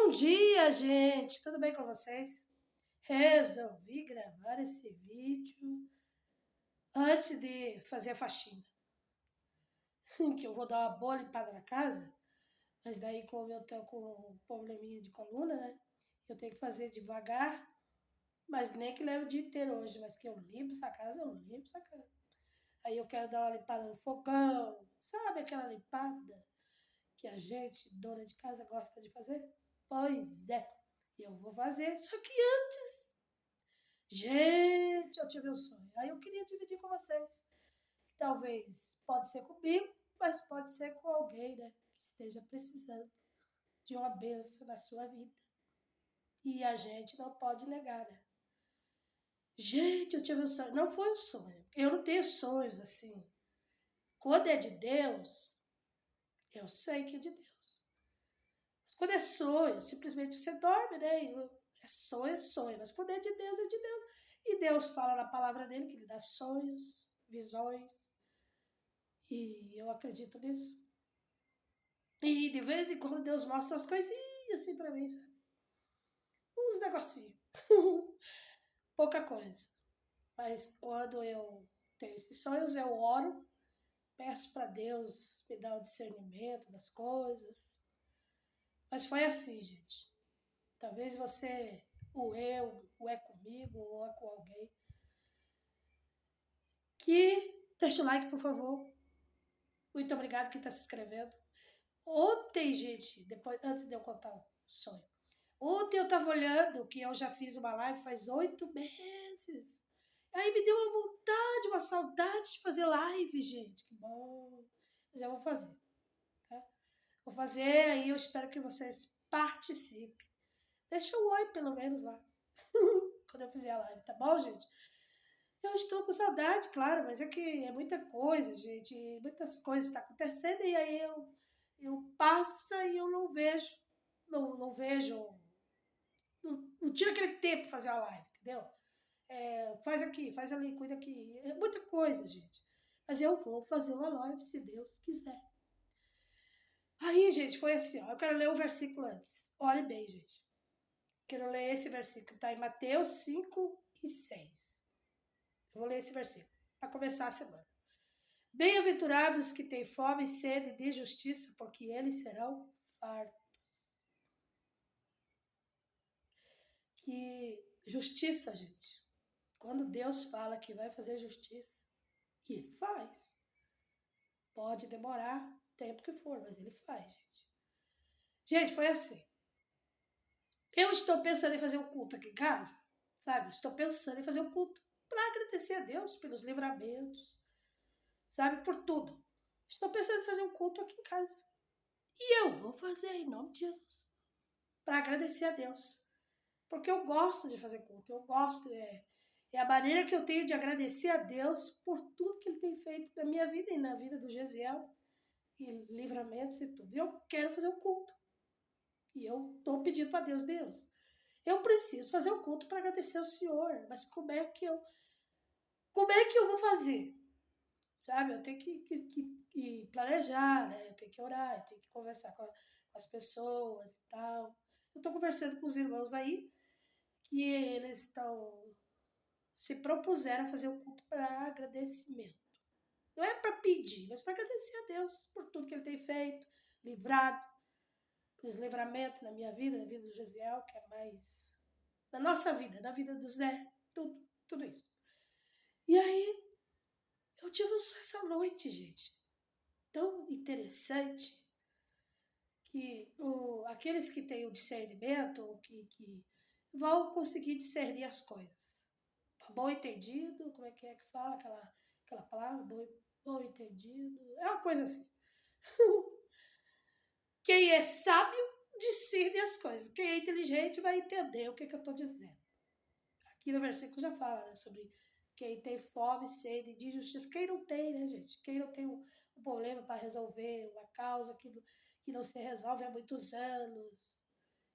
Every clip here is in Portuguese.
Bom dia, gente! Tudo bem com vocês? Resolvi gravar esse vídeo antes de fazer a faxina. Que eu vou dar uma boa limpada na casa, mas daí como eu tô com um probleminha de coluna, né? Eu tenho que fazer devagar, mas nem que leve o dia inteiro hoje, mas que eu limpo essa casa, eu limpo essa casa. Aí eu quero dar uma limpada no fogão, sabe aquela limpada que a gente, dona de casa, gosta de fazer? Pois é, eu vou fazer, só que gente, eu tive um sonho. Aí eu queria dividir com vocês. Talvez pode ser comigo, mas pode ser com alguém, né? Que esteja precisando de uma bênção na sua vida. E a gente não pode negar, né? Gente, eu tive um sonho. Não foi um sonho. Eu não tenho sonhos assim. Quando é de Deus, eu sei que é de Deus. Mas quando é sonho, simplesmente você dorme, né? É sonho, é sonho. Mas quando é de Deus, é de Deus. E Deus fala na palavra dele que ele dá sonhos, visões. E eu acredito nisso. E de vez em quando Deus mostra umas coisinhas assim pra mim, sabe? Uns negocinhos. Pouca coisa. Mas quando eu tenho esses sonhos, eu oro, peço pra Deus me dar o discernimento das coisas. Mas foi assim, gente. Talvez você, ou é comigo, ou é com alguém. Que deixa o like, por favor. Muito obrigado quem está se inscrevendo. Ontem, gente, depois, antes de eu contar o sonho. Ontem eu estava olhando que eu já fiz uma live faz 8 meses. Aí me deu uma vontade, uma saudade de fazer live, gente. Que bom. Já vou fazer, tá? Vou fazer, aí eu espero que vocês participem. Deixa o oi, pelo menos, lá. Quando eu fizer a live, tá bom, gente? Eu estou com saudade, claro, mas é que é muita coisa, gente. Muitas coisas estão acontecendo e aí eu passo e eu não vejo. Não vejo. Não tiro aquele tempo para fazer a live, entendeu? Faz aqui, faz ali, cuida aqui. É muita coisa, gente. Mas eu vou fazer uma live se Deus quiser. Aí, gente, foi assim, ó. Eu quero ler o versículo antes. Olhe bem, gente. Quero ler esse versículo. Está em Mateus 5:6. Eu vou ler esse versículo para começar a semana. Bem-aventurados que têm fome e sede de justiça, porque eles serão fartos. Que justiça, gente. Quando Deus fala que vai fazer justiça, e ele faz. Pode demorar o tempo que for, mas ele faz, gente. Gente, foi assim. Eu estou pensando em fazer um culto aqui em casa, sabe? Estou pensando em fazer um culto para agradecer a Deus pelos livramentos, sabe? Por tudo. Estou pensando em fazer um culto aqui em casa. E eu vou fazer em nome de Jesus. Para agradecer a Deus. Porque eu gosto de fazer culto. Eu gosto. É a maneira que eu tenho de agradecer a Deus por tudo que Ele tem feito na minha vida e na vida do Gesiel. E livramentos e tudo. E eu quero fazer um culto. E eu estou pedindo para Deus, eu preciso fazer um culto para agradecer ao Senhor. Mas como é que eu vou fazer? Sabe? Eu tenho que planejar, né? Eu tenho que orar, eu tenho que conversar com as pessoas e tal. Eu estou conversando com os irmãos aí, que eles se propuseram a fazer um culto para agradecimento. Não é para pedir, mas para agradecer a Deus por tudo que Ele tem feito, livrado, pelos livramentos na minha vida, na vida do Gesiel, que é mais na nossa vida, na vida do Zé, tudo isso. E aí, eu tive um sonho essa noite, gente, tão interessante, que aqueles que têm o discernimento, ou que vão conseguir discernir as coisas. Bom entendido, como é que fala aquela palavra? Bom entendido, é uma coisa assim. Quem é sábio discerne as coisas. Quem é inteligente vai entender o que eu estou dizendo. Aqui no versículo já fala, né, sobre quem tem fome, sede de justiça. Quem não tem, né, gente? Quem não tem um problema para resolver, uma causa que não se resolve há muitos anos.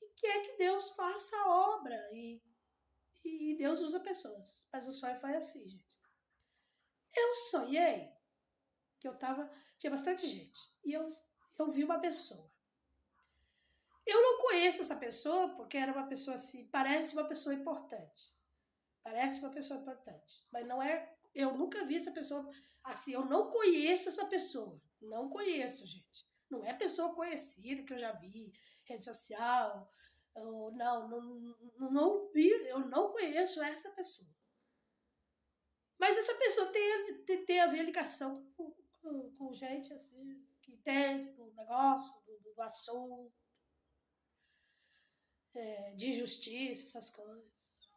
E quer que Deus faça a obra. E Deus usa pessoas. Mas o sonho foi assim, gente. Eu sonhei que tinha bastante gente. E eu vi uma pessoa. Eu não conheço essa pessoa porque era uma pessoa assim, parece uma pessoa importante. Parece uma pessoa importante. Mas não é, eu nunca vi essa pessoa assim, eu não conheço essa pessoa. Não conheço, gente. Não é pessoa conhecida que eu já vi, rede social, não vi, eu não conheço essa pessoa. Mas essa pessoa tem a ver ligação com gente assim, que entende do negócio, do assunto, de justiça, essas coisas.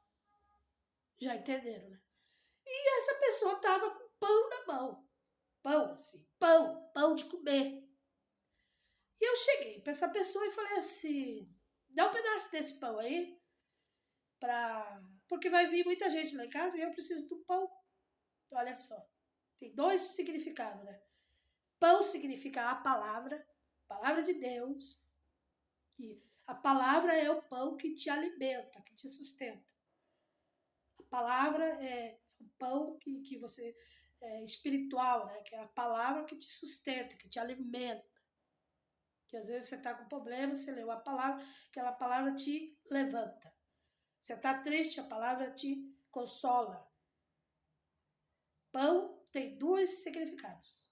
Já entenderam, né? E essa pessoa tava com pão na mão. Pão, assim, pão de comer. E eu cheguei para essa pessoa e falei assim, dá um pedaço desse pão aí, porque vai vir muita gente lá em casa e eu preciso do pão. Olha só, tem dois significados, né? Pão significa a palavra de Deus. E a palavra é o pão que te alimenta, que te sustenta. A palavra é o pão que você espiritual, né? Que é a palavra que te sustenta, que te alimenta. Que às vezes você está com problema, você leu a palavra, aquela palavra te levanta. Você está triste, a palavra te consola. Pão tem dois significados.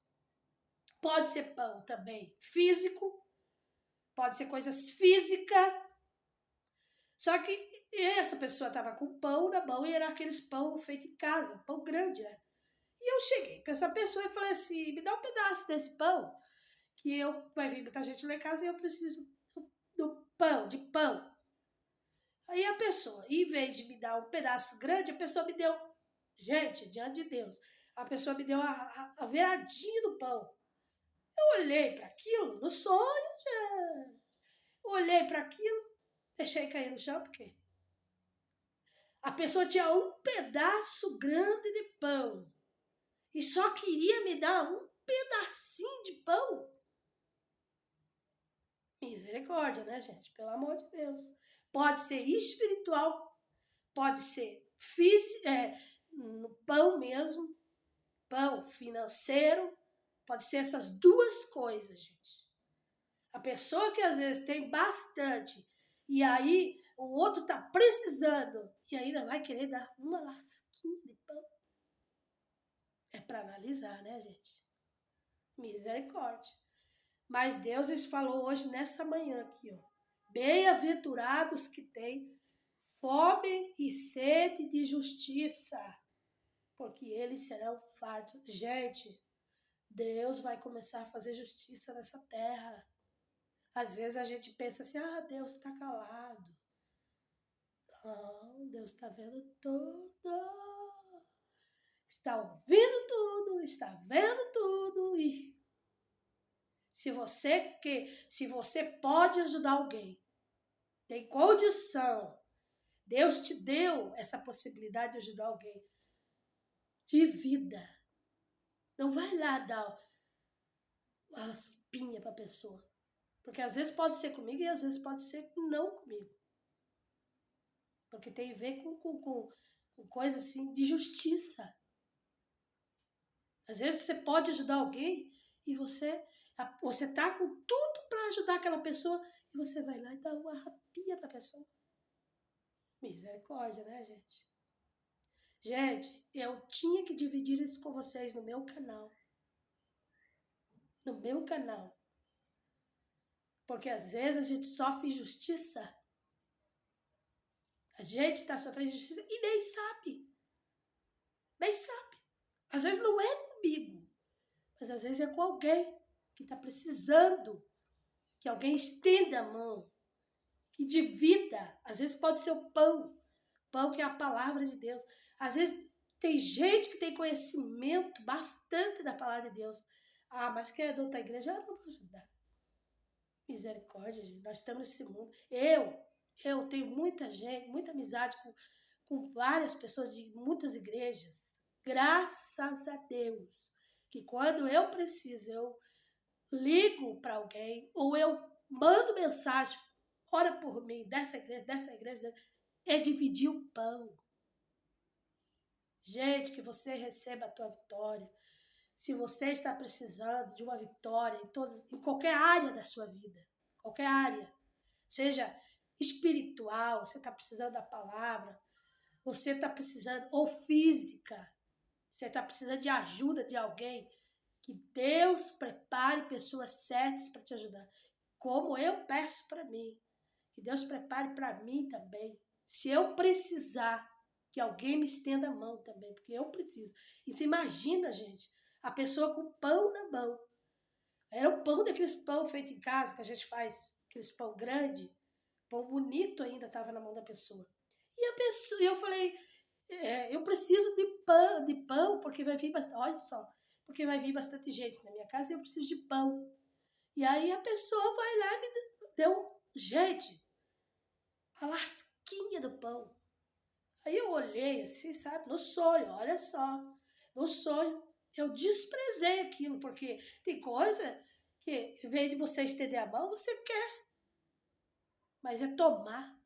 Pode ser pão também físico, pode ser coisas físicas. Só que essa pessoa estava com pão na mão e era aqueles pão feito em casa, pão grande, né? E eu cheguei para essa pessoa e falei assim, me dá um pedaço desse pão, que vai vir muita gente lá em casa e eu preciso do pão, de pão. Aí a pessoa, em vez de me dar um pedaço grande, a pessoa me deu, gente, diante de Deus, a pessoa me deu a viradinha do pão. Eu olhei para aquilo no sonho, gente. Olhei para aquilo, deixei cair no chão, porque a pessoa tinha um pedaço grande de pão e só queria me dar um pedacinho de pão. Misericórdia, né, gente? Pelo amor de Deus. Pode ser espiritual, pode ser no pão mesmo, pão financeiro, pode ser essas duas coisas, gente. A pessoa que às vezes tem bastante e aí o outro tá precisando e ainda vai querer dar uma lasquinha de pão. É para analisar, né, gente? Misericórdia. Mas Deus falou hoje nessa manhã aqui, ó. Bem-aventurados que têm fome e sede de justiça, porque eles serão fartos. Gente, Deus vai começar a fazer justiça nessa terra. Às vezes a gente pensa assim, Deus está calado. Não, Deus está vendo tudo. Está ouvindo tudo, está vendo tudo. E se você pode ajudar alguém, tem condição, Deus te deu essa possibilidade de ajudar alguém de vida. Não vai lá dar uma espinha para a pessoa. Porque às vezes pode ser comigo e às vezes pode ser não comigo. Porque tem a ver com coisa assim de justiça. Às vezes você pode ajudar alguém e você tá com tudo para ajudar aquela pessoa e você vai lá e dá uma rapinha para a pessoa. Misericórdia, né, gente? Gente, eu tinha que dividir isso com vocês no meu canal. No meu canal. Porque às vezes a gente sofre injustiça. A gente está sofrendo injustiça e nem sabe. Nem sabe. Às vezes não é comigo, mas às vezes é com alguém que está precisando. Que alguém estenda a mão. Que divida. Às vezes pode ser o pão. Pão que é a palavra de Deus. Às vezes tem gente que tem conhecimento bastante da palavra de Deus. Mas que é da outra igreja, eu não vou ajudar. Misericórdia, gente. Nós estamos nesse mundo. Eu tenho muita gente, muita amizade com várias pessoas de muitas igrejas. Graças a Deus. Que quando eu preciso, eu ligo para alguém ou eu mando mensagem, ora por mim, dessa igreja, é dividir o pão. Gente, que você receba a tua vitória. Se você está precisando de uma vitória em qualquer área da sua vida, qualquer área, seja espiritual, você está precisando da palavra, você está precisando, ou física, você está precisando de ajuda de alguém, que Deus prepare pessoas certas para te ajudar. Como eu peço para mim, que Deus prepare para mim também. Se eu precisar, que alguém me estenda a mão também, porque eu preciso. E você imagina, gente, a pessoa com pão na mão. Era o pão daqueles pão feito em casa, que a gente faz, aqueles pão grande, pão bonito ainda estava na mão da pessoa. E eu falei, eu preciso de pão, porque vai vir bastante, olha só, porque vai vir bastante gente na minha casa e eu preciso de pão. E aí a pessoa vai lá e me deu, gente, a lasquinha do pão. Aí eu olhei assim, sabe, no sonho, olha só, no sonho, eu desprezei aquilo, porque tem coisa que, em vez de você estender a mão, você quer, mas é tomar.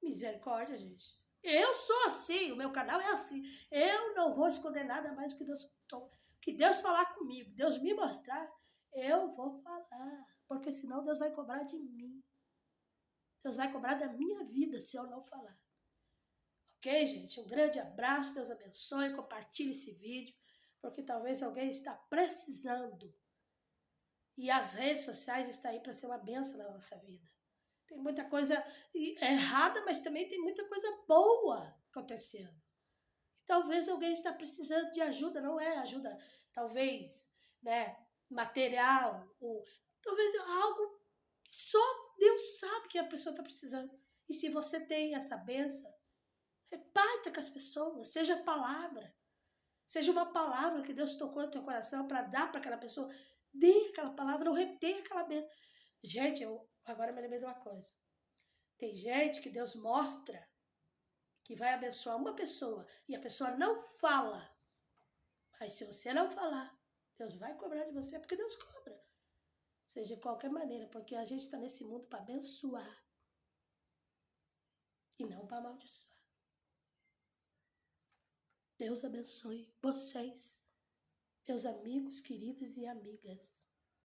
Misericórdia, gente. Eu sou assim, o meu canal é assim. Eu não vou esconder nada mais do que Deus falar comigo, Deus me mostrar, eu vou falar, porque senão Deus vai cobrar de mim. Deus vai cobrar da minha vida se eu não falar. Ok, gente? Um grande abraço, Deus abençoe, compartilhe esse vídeo, porque talvez alguém está precisando. E as redes sociais estão aí para ser uma bênção na nossa vida. Tem muita coisa errada, mas também tem muita coisa boa acontecendo. E talvez alguém está precisando de ajuda, não é ajuda, talvez, né, material, ou talvez algo que só Deus sabe que a pessoa está precisando. E se você tem essa bênção, reparta com as pessoas, seja palavra. Seja uma palavra que Deus tocou no teu coração para dar para aquela pessoa. Dê aquela palavra ou retém aquela bênção. Gente, eu agora me lembrei de uma coisa. Tem gente que Deus mostra que vai abençoar uma pessoa e a pessoa não fala. Mas se você não falar, Deus vai cobrar de você, porque Deus cobra. Seja de qualquer maneira, porque a gente está nesse mundo para abençoar e não para amaldiçoar. Deus abençoe vocês, meus amigos, queridos e amigas.